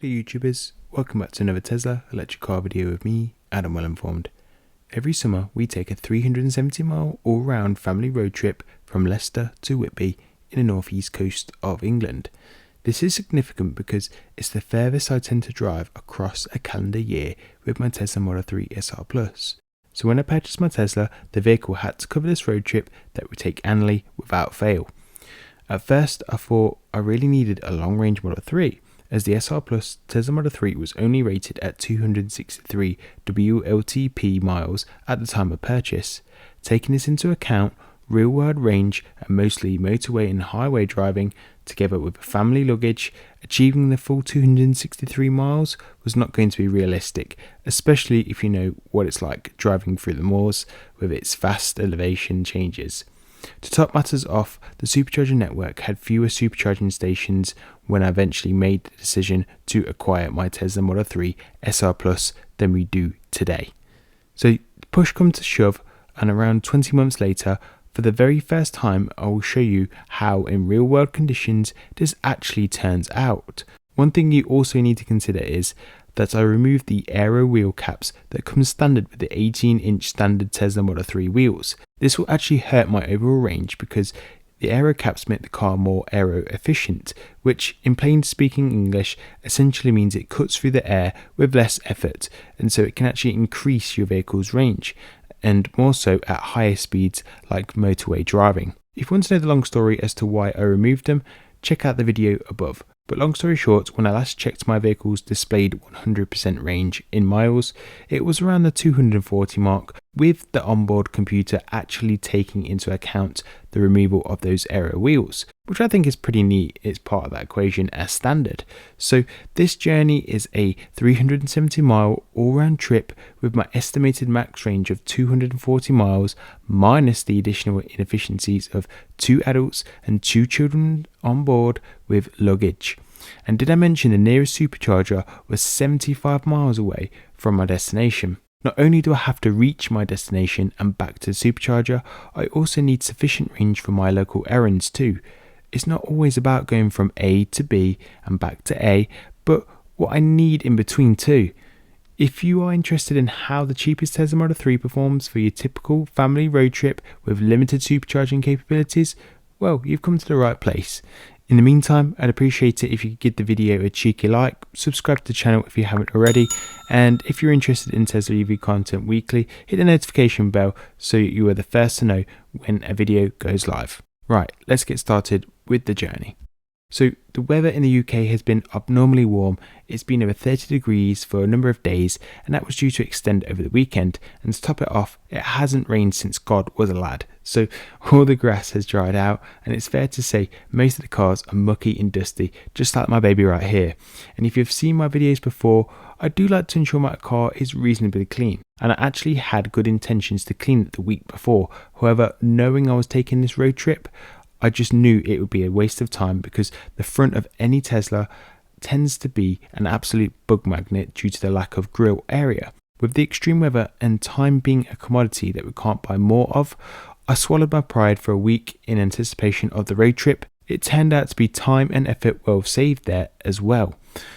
Hello YouTubers, welcome back to another Tesla electric car video with me, Adam Well Informed. Every summer we take a 370 mile all-round family road trip from Leicester to Whitby in the northeast coast of England. This is significant because it's the furthest I tend to drive across a calendar year with my Tesla Model 3 SR Plus. So when I purchased my Tesla, the vehicle had to cover this road trip that we take annually without fail. At first I thought I really needed a long-range Model 3, as the SR Plus Tesla Model 3 was only rated at 263 WLTP miles at the time of purchase. Taking this into account, real-world range and mostly motorway and highway driving, together with family luggage, achieving the full 263 miles was not going to be realistic, especially if you know what it's like driving through the Moors with its fast elevation changes. To top matters off, the supercharger network had fewer supercharging stations when I eventually made the decision to acquire my Tesla Model 3 SR Plus than we do today. So push comes to shove, and around 20 months later, for the very first time, I will show you how in real world conditions this actually turns out. One thing you also need to consider is that I removed the aero wheel caps that come standard with the 18-inch standard Tesla Model 3 wheels. This will actually hurt my overall range because the aero caps make the car more aero efficient, which in plain speaking English essentially means it cuts through the air with less effort, and so it can actually increase your vehicle's range, and more so at higher speeds like motorway driving. If you want to know the long story as to why I removed them, check out the video above. But long story short, when I last checked my vehicle's displayed 100% range in miles, it was around the 240 mark, with the onboard computer actually taking into account the removal of those aero wheels, which I think is pretty neat. It's part of that equation as standard. So this journey is a 370 mile all-round trip with my estimated max range of 240 miles minus the additional inefficiencies of 2 adults and 2 children on board with luggage. And did I mention the nearest supercharger was 75 miles away from my destination? Not only do I have to reach my destination and back to the supercharger, I also need sufficient range for my local errands too. It's not always about going from A to B and back to A, but what I need in between too. If you are interested in how the cheapest Tesla Model 3 performs for your typical family road trip with limited supercharging capabilities, well, you've come to the right place. In the meantime, I'd appreciate it if you could give the video a cheeky like, subscribe to the channel if you haven't already, and if you're interested in Tesla EV content weekly, hit the notification bell so you are the first to know when a video goes live. Right, let's get started with the journey. So the weather in the UK has been abnormally warm. It's been over 30 degrees for a number of days, and that was due to extend over the weekend. And to top it off, it hasn't rained since God was a lad. So all the grass has dried out, and it's fair to say most of the cars are mucky and dusty, just like my baby right here. And if you've seen my videos before, I do like to ensure my car is reasonably clean. And I actually had good intentions to clean it the week before. However, knowing I was taking this road trip, I just knew it would be a waste of time because the front of any Tesla tends to be an absolute bug magnet due to the lack of grille area. With the extreme weather and time being a commodity that we can't buy more of, I swallowed my pride for a week in anticipation of the road trip. It turned out to be time and effort well saved there as well.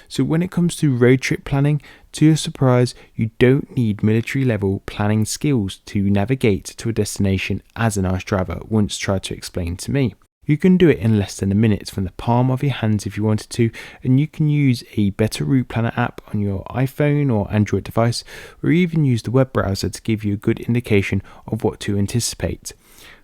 So when it comes to road trip planning, to your surprise, you don't need military level planning skills to navigate to a destination, as a nice driver once tried to explain to me. You can do it in less than a minute from the palm of your hands if you wanted to, and you can use a better route planner app on your iPhone or Android device, or even use the web browser to give you a good indication of what to anticipate.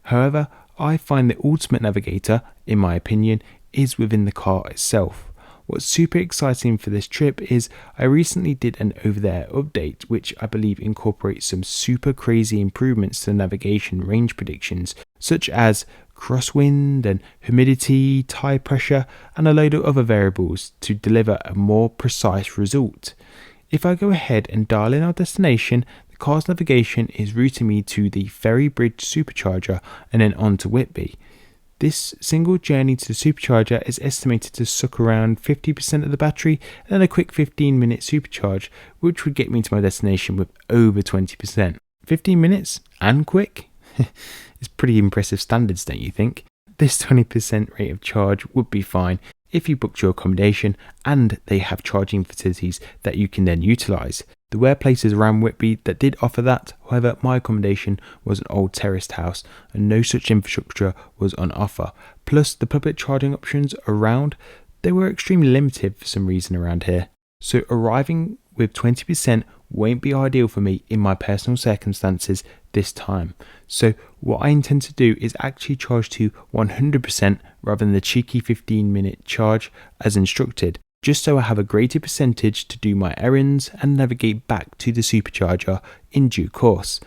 However, I find the ultimate navigator, in my opinion, is within the car itself. What's super exciting for this trip is I recently did an over-the-air update which I believe incorporates some super crazy improvements to navigation range predictions, such as crosswind and humidity, tire pressure, and a load of other variables to deliver a more precise result. If I go ahead and dial in our destination, the car's navigation is routing me to the Ferrybridge Supercharger and then on to Whitby. This single journey to the supercharger is estimated to suck around 50% of the battery and then a quick 15-minute supercharge, which would get me to my destination with over 20%. 15 minutes and quick? It's pretty impressive standards, don't you think? This 20% rate of charge would be fine if you booked your accommodation, and they have charging facilities that you can then utilise. There were places around Whitby that did offer that, however my accommodation was an old terraced house and no such infrastructure was on offer. Plus the public charging options around, they were extremely limited for some reason around here. So arriving with 20% won't be ideal for me in my personal circumstances this time. So what I intend to do is actually charge to 100% rather than the cheeky 15-minute charge as instructed, just so I have a greater percentage to do my errands and navigate back to the supercharger in due course.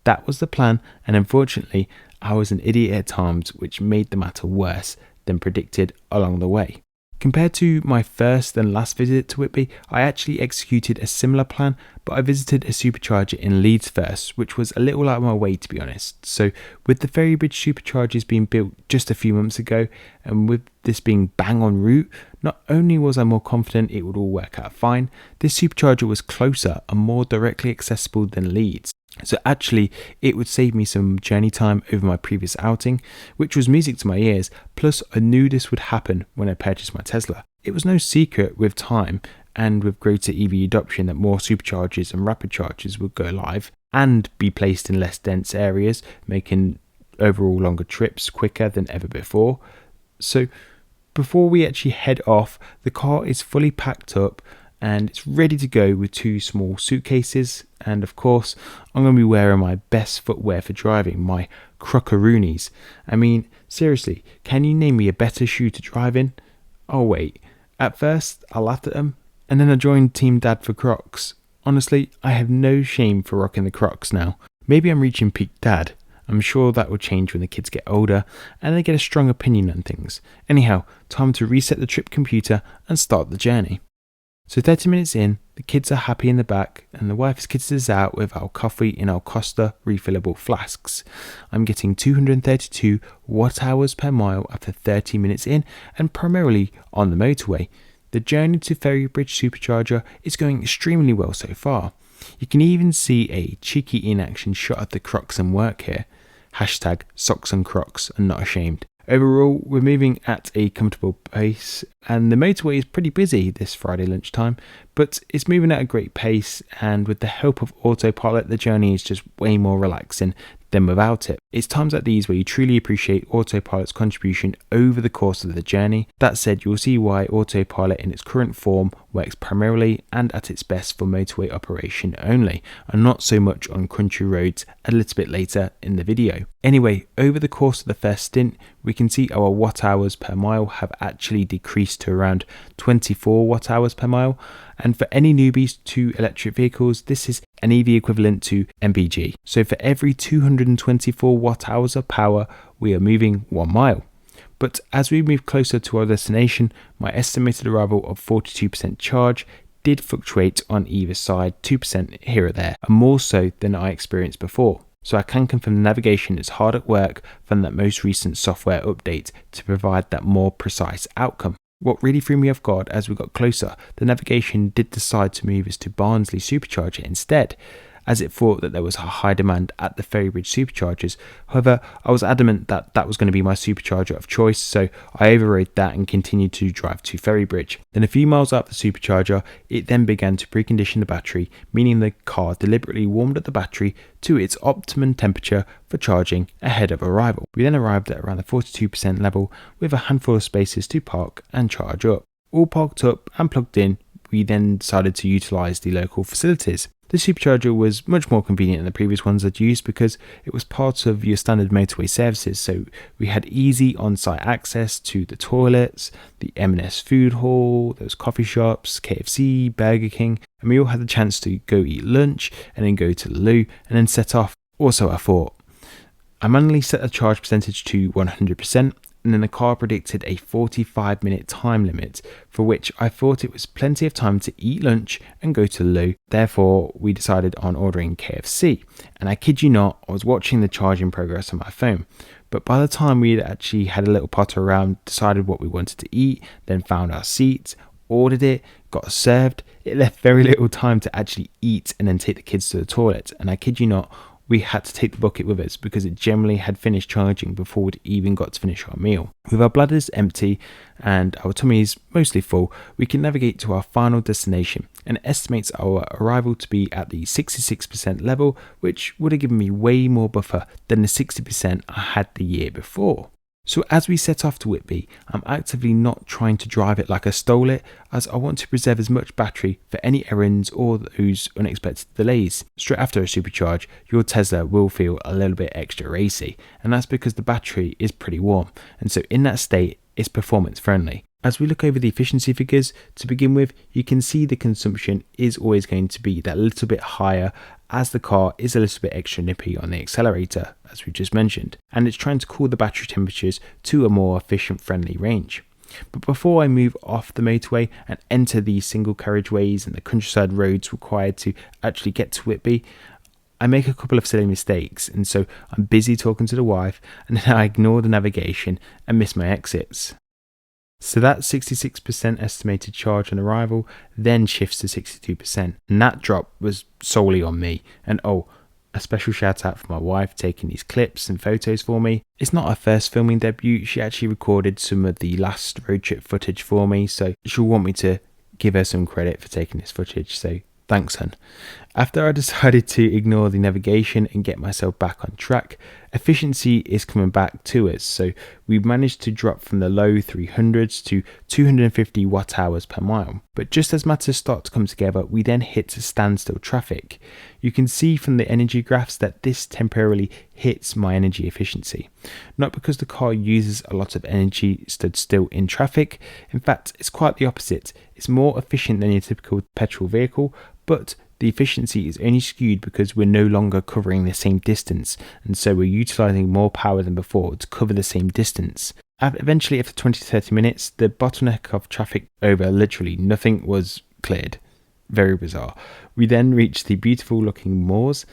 That was the plan, and unfortunately I was an idiot at times, which made the matter worse than predicted along the way. Compared to my first and last visit to Whitby, I actually executed a similar plan, but I visited a supercharger in Leeds first, which was a little out of my way to be honest. So with the Ferrybridge Superchargers being built just a few months ago, and with this being bang en route, not only was I more confident it would all work out fine, this supercharger was closer and more directly accessible than Leeds. So actually it would save me some journey time over my previous outing, which was music to my ears, plus I knew this would happen when I purchased my Tesla. It was no secret with time and with greater EV adoption that more superchargers and rapid chargers would go live and be placed in less dense areas, making overall longer trips quicker than ever before. So before we actually head off, the car is fully packed up and it's ready to go with 2 small suitcases, and of course I'm going to be wearing my best footwear for driving, my Crockeroonies. I mean, seriously, can you name me a better shoe to drive in? Oh wait, at first I laughed at them, and then I joined Team Dad for Crocs. Honestly, I have no shame for rocking the Crocs now. Maybe I'm reaching peak dad. I'm sure that will change when the kids get older and they get a strong opinion on things. Anyhow, time to reset the trip computer and start the journey. So 30 minutes in, the kids are happy in the back and the wife has kitted us out with our coffee in our Costa refillable flasks. I'm getting 232 watt hours per mile after 30 minutes in and primarily on the motorway. The journey to Ferrybridge Supercharger is going extremely well so far. You can even see a cheeky in-action shot of the Crocs and work here. Hashtag socks and Crocs and not ashamed. Overall, we're moving at a comfortable pace and the motorway is pretty busy this Friday lunchtime, but it's moving at a great pace, and with the help of autopilot the journey is just way more relaxing than without it. It's times like these where you truly appreciate autopilot's contribution over the course of the journey. That said, you'll see why autopilot in its current form works primarily and at its best for motorway operation only, and not so much on country roads a little bit later in the video. Anyway, over the course of the first stint, we can see our watt hours per mile have actually decreased to around 24 watt hours per mile, and for any newbies to electric vehicles, this is an EV equivalent to mpg. So for every 224 watt hours of power, we are moving 1 mile. But as we move closer to our destination, my estimated arrival of 42% charge did fluctuate on either side, 2% here or there, and more so than I experienced before. So I can confirm the navigation is hard at work from that most recent software update to provide that more precise outcome. What really threw me off guard as we got closer, the navigation did decide to move us to Barnsley Supercharger instead, as it thought that there was a high demand at the Ferrybridge Superchargers. However, I was adamant that that was going to be my supercharger of choice, so I overrode that and continued to drive to Ferrybridge. Then a few miles out the supercharger, it then began to precondition the battery, meaning the car deliberately warmed up the battery to its optimum temperature for charging ahead of arrival. We then arrived at around the 42% level with a handful of spaces to park and charge up. All parked up and plugged in, we then decided to utilise the local facilities. The supercharger was much more convenient than the previous ones I'd used because it was part of your standard motorway services, so we had easy on-site access to the toilets, the M&S food hall, those coffee shops, KFC, Burger King, and we all had the chance to go eat lunch and then go to the loo and then set off. Also, I thought, I manually set the charge percentage to 100%, and then the car predicted a 45-minute time limit, for which I thought it was plenty of time to eat lunch and go to the loo. Therefore, we decided on ordering KFC, and I kid you not, I was watching the charging progress on my phone. But by the time we had actually had a little potter around, decided what we wanted to eat, then found our seats, ordered it, got served, it left very little time to actually eat and then take the kids to the toilet. And I kid you not, we had to take the bucket with us because it generally had finished charging before we'd even got to finish our meal. With our bladders empty and our tummies mostly full, we can navigate to our final destination and estimates our arrival to be at the 66% level, which would have given me way more buffer than the 60% I had the year before. So as we set off to Whitby, I'm actively not trying to drive it like I stole it, as I want to preserve as much battery for any errands or those unexpected delays. Straight after a supercharge, your Tesla will feel a little bit extra racy, and that's because the battery is pretty warm, and so in that state, it's performance friendly. As we look over the efficiency figures, to begin with, you can see the consumption is always going to be that little bit higher as the car is a little bit extra nippy on the accelerator, as we just mentioned, and it's trying to cool the battery temperatures to a more efficient friendly range. But before I move off the motorway and enter the single carriageways and the countryside roads required to actually get to Whitby, I make a couple of silly mistakes, and so I'm busy talking to the wife and then I ignore the navigation and miss my exits. So that 66% estimated charge on arrival then shifts to 62%, and that drop was solely on me. And a special shout out for my wife taking these clips and photos for me. It's not her first filming debut, she actually recorded some of the last road trip footage for me, so she'll want me to give her some credit for taking this footage, so thanks, hun. After I decided to ignore the navigation and get myself back on track, efficiency is coming back to us, so we've managed to drop from the low 300s to 250 watt hours per mile. But just as matters start to come together, we then hit standstill traffic. You can see from the energy graphs that this temporarily hits my energy efficiency. Not because the car uses a lot of energy stood still in traffic, in fact it's quite the opposite. It's more efficient than your typical petrol vehicle, but the efficiency is only skewed because we're no longer covering the same distance, and so we're utilising more power than before to cover the same distance. Eventually, after 20 to 30 minutes, the bottleneck of traffic over literally nothing was cleared. Very bizarre. We then reached the beautiful looking Moors,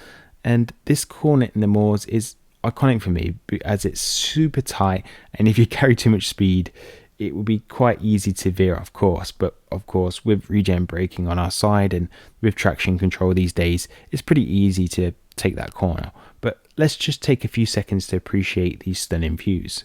and this corner in the Moors is iconic for me as it's super tight, and if you carry too much speed, it would be quite easy to veer off course. But of course, with regen braking on our side and with traction control these days, it's pretty easy to take that corner. But let's just take a few seconds to appreciate these stunning views.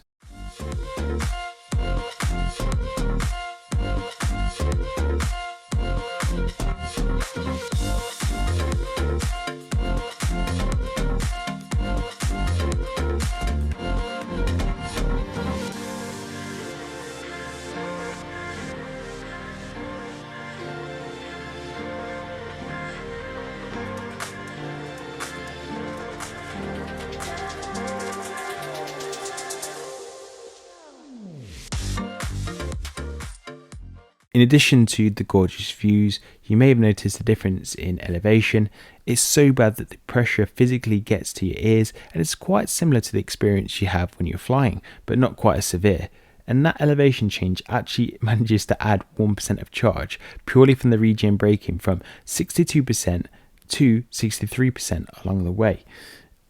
In addition to the gorgeous views, you may have noticed the difference in elevation. It's so bad that the pressure physically gets to your ears, and it's quite similar to the experience you have when you're flying, but not quite as severe. And that elevation change actually manages to add 1% of charge, purely from the regen braking from 62% to 63% along the way.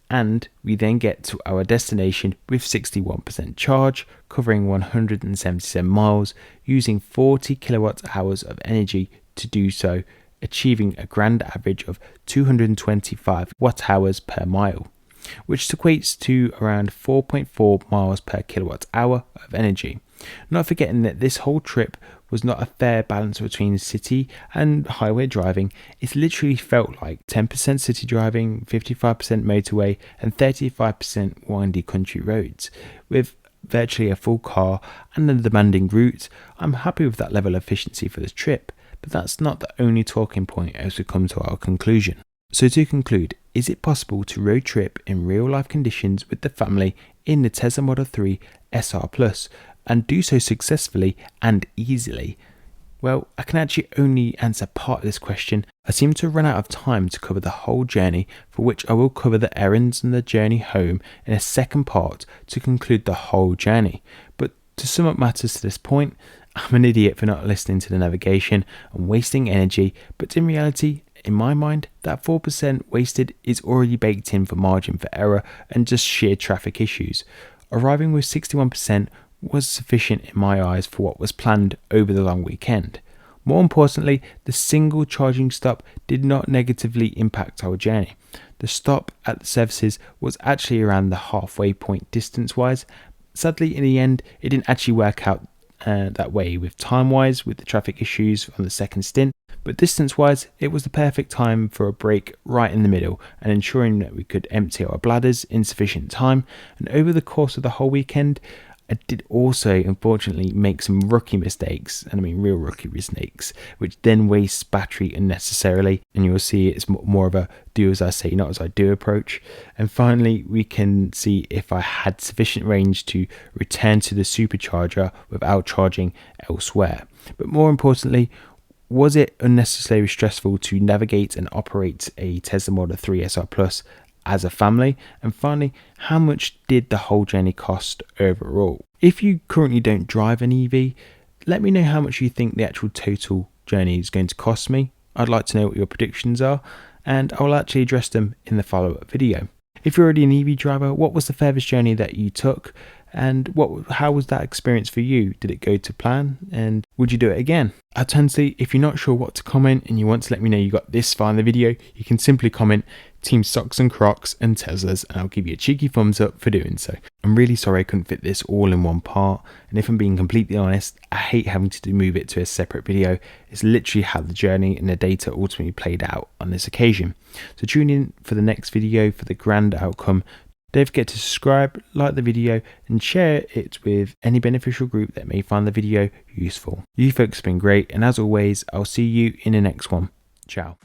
And we then get to our destination with 61% charge, covering 177 miles, using 40 kilowatt hours of energy to do so, achieving a grand average of 225 watt hours per mile, which equates to around 4.4 miles per kilowatt hour of energy. Not forgetting that this whole trip was not a fair balance between city and highway driving. It literally felt like 10% city driving, 55% motorway and 35% windy country roads. With virtually a full car and a demanding route, I'm happy with that level of efficiency for this trip, but that's not the only talking point as we come to our conclusion. So to conclude, is it possible to road trip in real life conditions with the family in the Tesla Model 3 SR Plus and do so successfully and easily? Well, I can actually only answer part of this question. I seem to have run out of time to cover the whole journey, for which I will cover the errands and the journey home in a second part to conclude the whole journey. But to sum up matters to this point, I'm an idiot for not listening to the navigation and wasting energy, but in reality, in my mind, that 4% wasted is already baked in for margin for error and just sheer traffic issues. Arriving with 61% was sufficient in my eyes for what was planned over the long weekend. More importantly, the single charging stop did not negatively impact our journey. The stop at the services was actually around the halfway point distance wise. Sadly, in the end, it didn't actually work out that way with time wise, with the traffic issues on the second stint, but distance wise it was the perfect time for a break right in the middle and ensuring that we could empty our bladders in sufficient time. And over the course of the whole weekend, I did also unfortunately make some rookie mistakes, and I mean real rookie mistakes, which then wastes battery unnecessarily, and you'll see it's more of a do as I say, not as I do approach. And finally, we can see if I had sufficient range to return to the supercharger without charging elsewhere. But more importantly, was it unnecessarily stressful to navigate and operate a Tesla Model 3 SR Plus as a family? And finally, how much did the whole journey cost overall? If you currently don't drive an EV, let me know how much you think the actual total journey is going to cost me. I'd like to know what your predictions are, and I'll actually address them in the follow-up video. If you're already an EV driver, what was the furthest journey that you took, and how was that experience for you? Did it go to plan, and would you do it again? Alternatively, if you're not sure what to comment and you want to let me know you got this far in the video, you can simply comment Team Socks and Crocs and Teslas, and I'll give you a cheeky thumbs up for doing so. I'm really sorry I couldn't fit this all in one part, and if I'm being completely honest, I hate having to move it to a separate video. It's literally how the journey and the data ultimately played out on this occasion. So tune in for the next video for the grand outcome. Don't forget to subscribe, like the video, and share it with any beneficial group that may find the video useful. You folks have been great, and as always, I'll see you in the next one. Ciao.